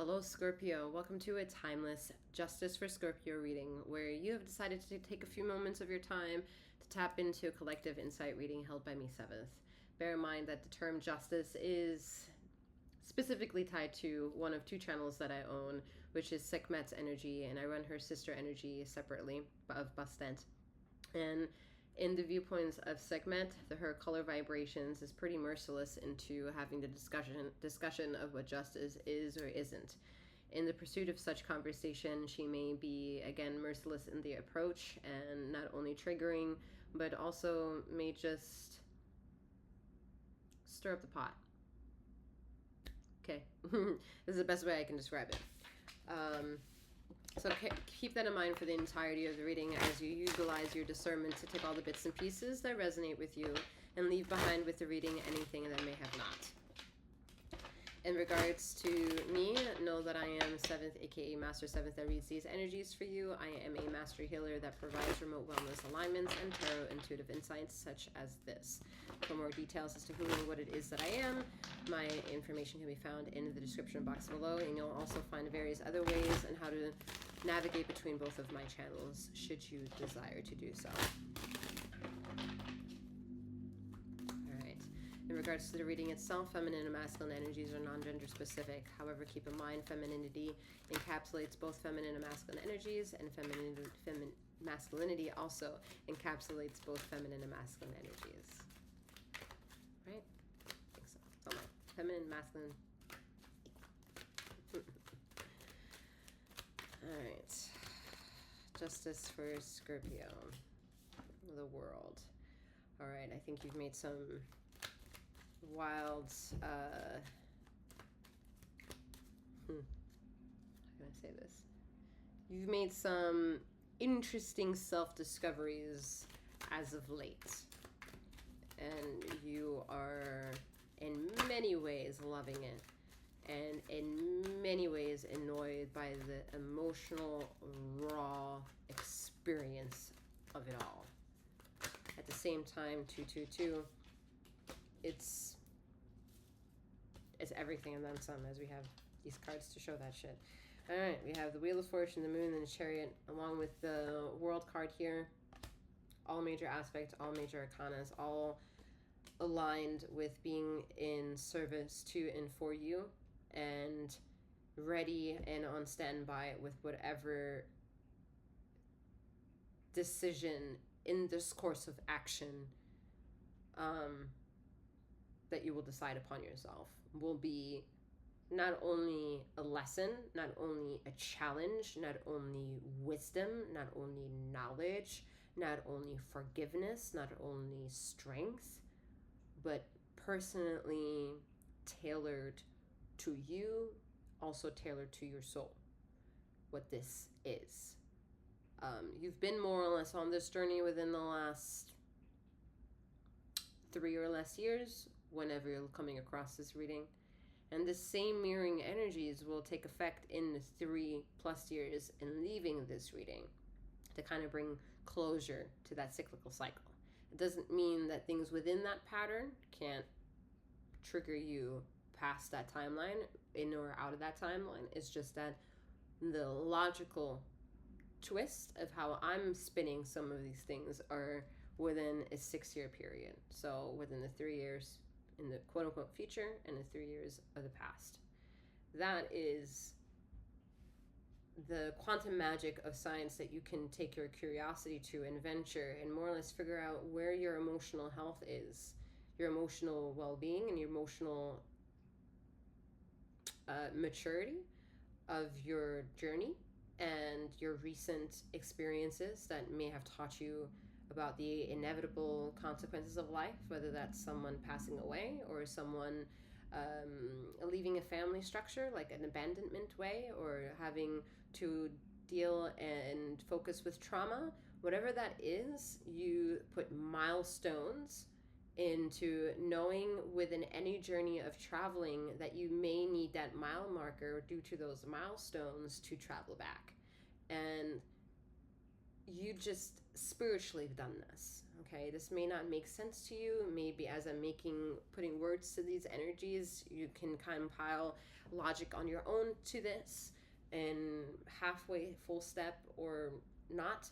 Hello Scorpio, welcome to a timeless Justice for Scorpio reading where you have decided to take a few moments of your time to tap into a collective insight reading held by me, 7th. Bear in mind that the term justice is specifically tied to one of two channels that I own, which is 𝗖𝘀𝗵𝗔𝗽 energy, and I run her sister energy separately of 𝗖𝘀𝗫. And in the viewpoints of 𝗖𝘀𝗵𝗔𝗽, her color vibrations is pretty merciless into having the discussion of what justice is or isn't. In the pursuit of such conversation, she may be, again, merciless in the approach and not only triggering, but also may just stir up the pot. Okay, this is the best way I can describe it. So keep that in mind for the entirety of the reading as you utilize your discernment to take all the bits and pieces that resonate with you and leave behind with the reading anything that may have not. In regards to me, know that I am 7th, aka Master 7th, that reads these energies for you. I am a master healer that provides remote wellness alignments and tarot intuitive insights such as this. For more details as to who and what it is that I am, my information can be found in the description box below, and you'll also find various other ways and how to navigate between both of my channels should you desire to do so. In regards to the reading itself, feminine and masculine energies are non-gender specific. However, keep in mind femininity encapsulates both feminine and masculine energies, and masculinity also encapsulates both feminine and masculine energies. Right? I think so. Oh my. Feminine, masculine. Alright. Justice for Scorpio. The world. Alright, I think you've made some wild, how can I say this? You've made some interesting self-discoveries as of late. And you are in many ways loving it. And in many ways annoyed by the emotional, raw experience of it all. At the same time, 222. It's everything and then some, as we have these cards to show that shit. All right, we have the Wheel of Fortune, the Moon, and the Chariot, along with the World card here. All major aspects, all major arcanas, all aligned with being in service to and for you, and ready and on standby with whatever decision in this course of action that you will decide upon yourself will be not only a lesson, not only a challenge, not only wisdom, not only knowledge, not only forgiveness, not only strength, but personally tailored to you, also tailored to your soul, what this is. You've been more or less on this journey within the last 3 or less years, whenever you're coming across this reading. And the same mirroring energies will take effect in the 3+ years in leaving this reading to kind of bring closure to that cyclical cycle. It doesn't mean that things within that pattern can't trigger you past that timeline, in or out of that timeline. It's just that the logical twist of how I'm spinning some of these things are within a 6-year period. So within the 3 years in the quote-unquote future and the 3 years of the past. That is the quantum magic of science that you can take your curiosity to and venture and more or less figure out where your emotional health is, your emotional well-being, and your emotional maturity of your journey and your recent experiences that may have taught you about the inevitable consequences of life, whether that's someone passing away or someone leaving a family structure, like an abandonment way, or having to deal and focus with trauma. Whatever that is, you put milestones into knowing within any journey of traveling that you may need that mile marker due to those milestones to travel back. And you just spiritually have done this. Okay, this may not make sense to you. Maybe as I'm putting words to these energies, you can compile logic on your own to this, and halfway, full step, or not.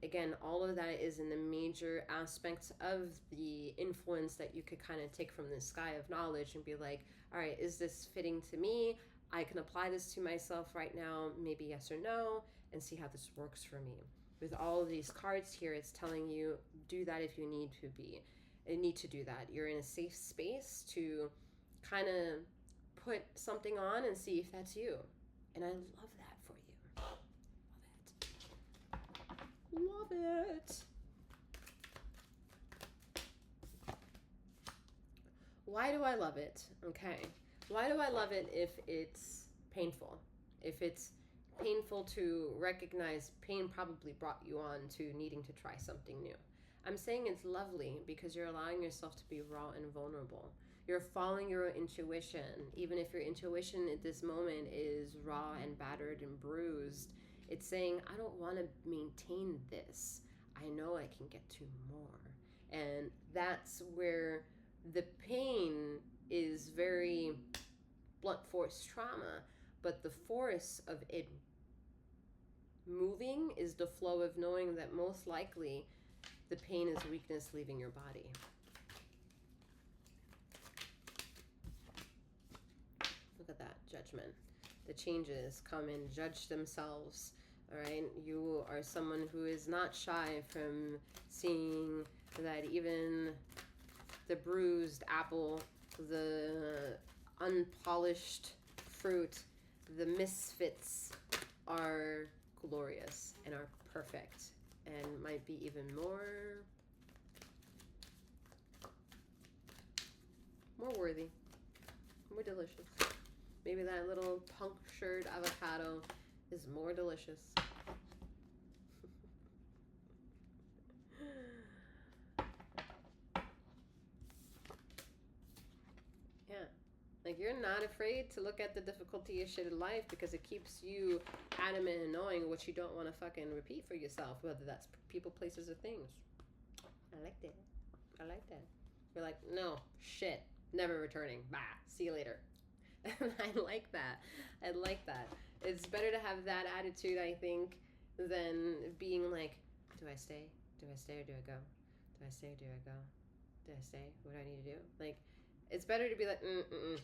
Again, all of that is in the major aspects of the influence that you could kind of take from the sky of knowledge and be like, all right, is this fitting to me? I can apply this to myself right now, maybe yes or no, and see how this works for me. With all of these cards here, it's telling you, do that if you need to be. You need to do that. You're in a safe space to kind of put something on and see if that's you. And I love that for you. Love it. Why do I love it? Okay. Why do I love it if it's painful? If it's painful to recognize, pain probably brought you on to needing to try something new. I'm saying it's lovely because you're allowing yourself to be raw and vulnerable. You're following your intuition, even if your intuition at this moment is raw and battered and bruised. It's saying, I don't want to maintain this. I know I can get to more. And that's where the pain is very blunt force trauma, but the force of it moving is the flow of knowing that most likely the pain is weakness leaving your body. Look at that, judgment. The changes come and judge themselves. All right, you are someone who is not shy from seeing that even the bruised apple, the unpolished fruit, the misfits are glorious and are perfect and might be even more worthy, more delicious. Maybe that little punctured avocado is more delicious. Yeah. Like, you're not afraid to look at the difficulty of shit in life because it keeps you adamant and knowing what you don't want to fucking repeat for yourself, whether that's people, places, or things. I like that. I like that. You're like, no, shit, never returning. Bye. See you later. And I like that. I like that. It's better to have that attitude, I think, than being like, do I stay? Do I stay or do I go? Do I stay or do I go? Do I stay? What do I need to do? Like, it's better to be like,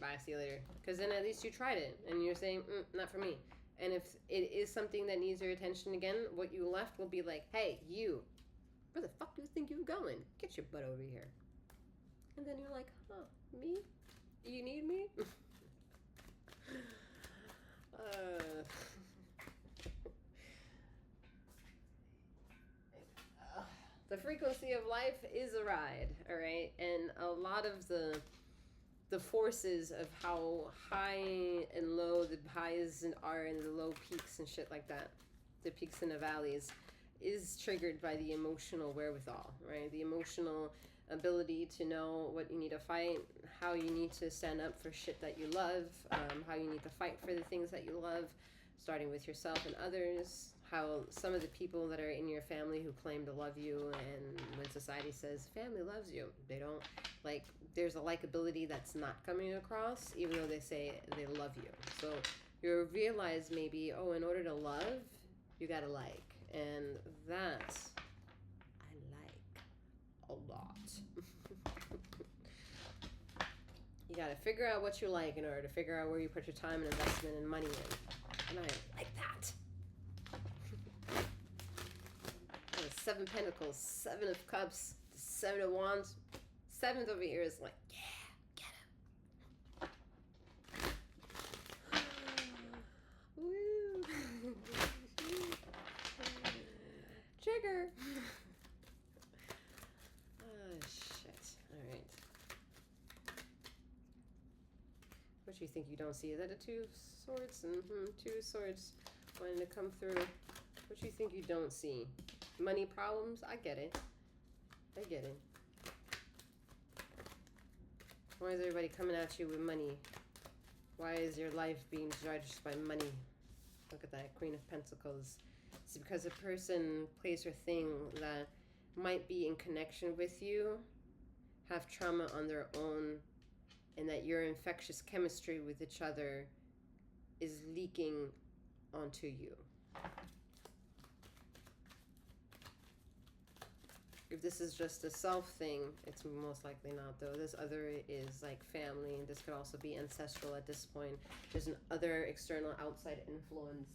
bye, see you later. Because then at least you tried it and you're saying, not for me. And if it is something that needs your attention again, what you left will be like, hey, you, where the fuck do you think you're going? Get your butt over here. And then you're like, huh, me? You need me? The frequency of life is a ride, all right? And a lot of the forces of how high and low the highs are and the low peaks and shit like that, the peaks and the valleys, is triggered by the emotional wherewithal, right? The emotional ability to know what you need to fight, how you need to stand up for shit that you love, how you need to fight for the things that you love, starting with yourself and others, how some of the people that are in your family who claim to love you, and when society says family loves you, they don't, like, there's a likability that's not coming across, even though they say they love you. So you realize maybe, oh, in order to love, you gotta like, and that I like a lot. You gotta figure out what you like in order to figure out where you put your time and investment and money in. And I like that. Seven of Pentacles, Seven of Cups, Seven of Wands. Seventh over here is like, yeah, get him. Woo. Trigger. Oh, shit. All right. What you think you don't see? Is that a Two of Swords? Two of Swords wanting to come through. What you think you don't see? Money problems? I get it. I get it. Why is everybody coming at you with money? Why is your life being judged by money? Look at that, Queen of Pentacles. It's because a person, place, or thing that might be in connection with you have trauma on their own, and that your infectious chemistry with each other is leaking onto you. If this is just a self thing, it's most likely not, though. This other is like family, and this could also be ancestral at this point. There's an other external outside influence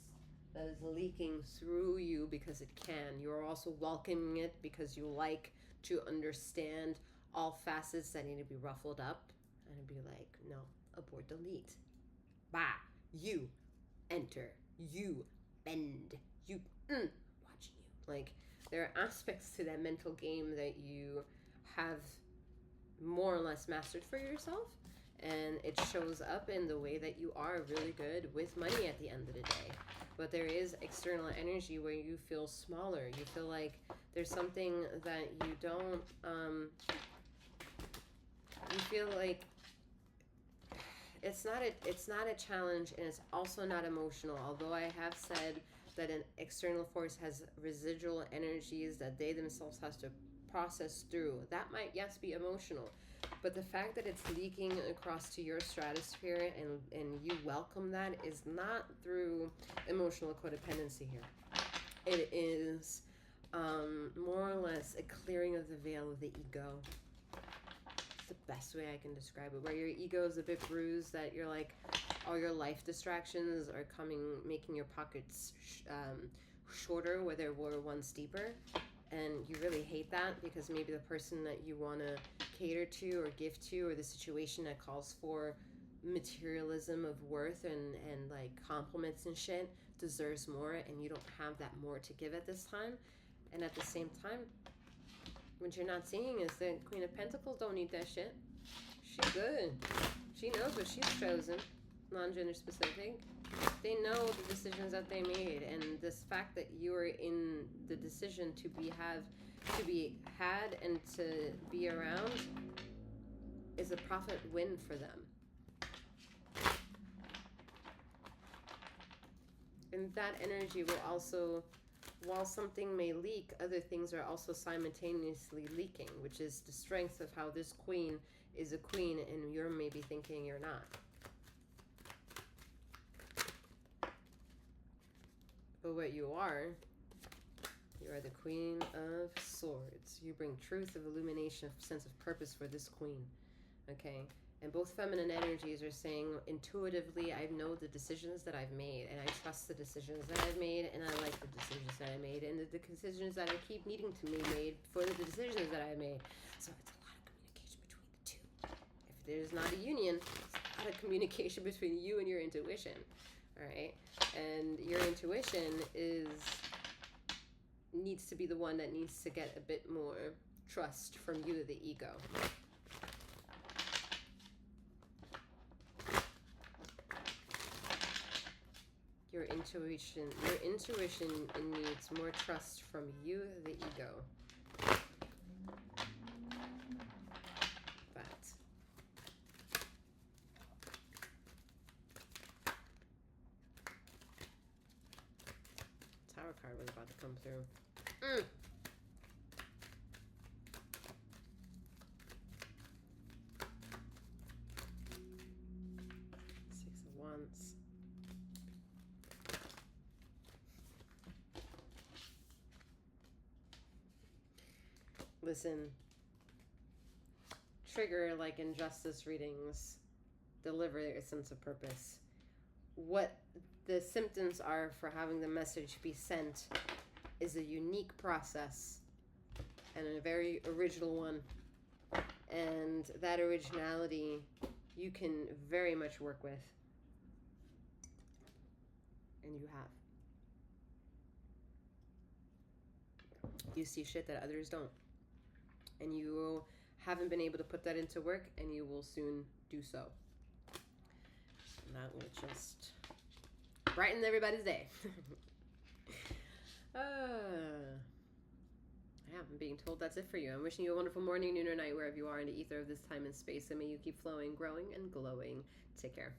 that is leaking through you because it can. You're also welcoming it because you like to understand all facets that need to be ruffled up and be like, no, abort, delete. Bah, you enter, you bend, you watching you. Like, there are aspects to that mental game that you have more or less mastered for yourself, and it shows up in the way that you are really good with money at the end of the day. But there is external energy where you feel smaller. You feel like there's something that you don't, you feel like it's not a challenge, and it's also not emotional. Although I have said that an external force has residual energies that they themselves has to process through. That might, yes, be emotional, but the fact that it's leaking across to your stratosphere and you welcome that is not through emotional codependency here. It is more or less a clearing of the veil of the ego. It's the best way I can describe it, where your ego is a bit bruised, that you're like, all your life distractions are making your pockets shorter where there were once deeper, and you really hate that because maybe the person that you want to cater to or give to, or the situation that calls for materialism of worth and like compliments and shit, deserves more, and you don't have that more to give at this time. And at the same time, what you're not seeing is the Queen of Pentacles don't need that shit. She's good. She knows what she's chosen. Non-gender specific. They know the decisions that they made, and this fact that you are in the decision to be had and to be around is a profit win for them. And that energy will also, while something may leak, other things are also simultaneously leaking, which is the strength of how this queen is a queen and you're maybe thinking you're not. But what you are the Queen of Swords. You bring truth of illumination, sense of purpose for this queen. Okay? And both feminine energies are saying, intuitively, I know the decisions that I've made, and I trust the decisions that I've made, and I like the decisions that I made, and the decisions that I keep needing to be made for the decisions that I made. So it's a lot of communication between the two. If there's not a union, it's a lot of communication between you and your intuition. All right? And your intuition needs to be the one that needs to get a bit more trust from you, the ego. Your intuition needs more trust from you, the ego. But Tower card was about to come through. Six of Wands. Listen, trigger like injustice readings, deliver a sense of purpose. What the symptoms are for having the message be sent is a unique process and a very original one. And that originality you can very much work with. And you have. You see shit that others don't. And you haven't been able to put that into work, and you will soon do so. And that will just brighten everybody's day. I'm being told that's it for you. I'm wishing you a wonderful morning, noon, or night, wherever you are in the ether of this time and space. And may you keep flowing, growing, and glowing. Take care.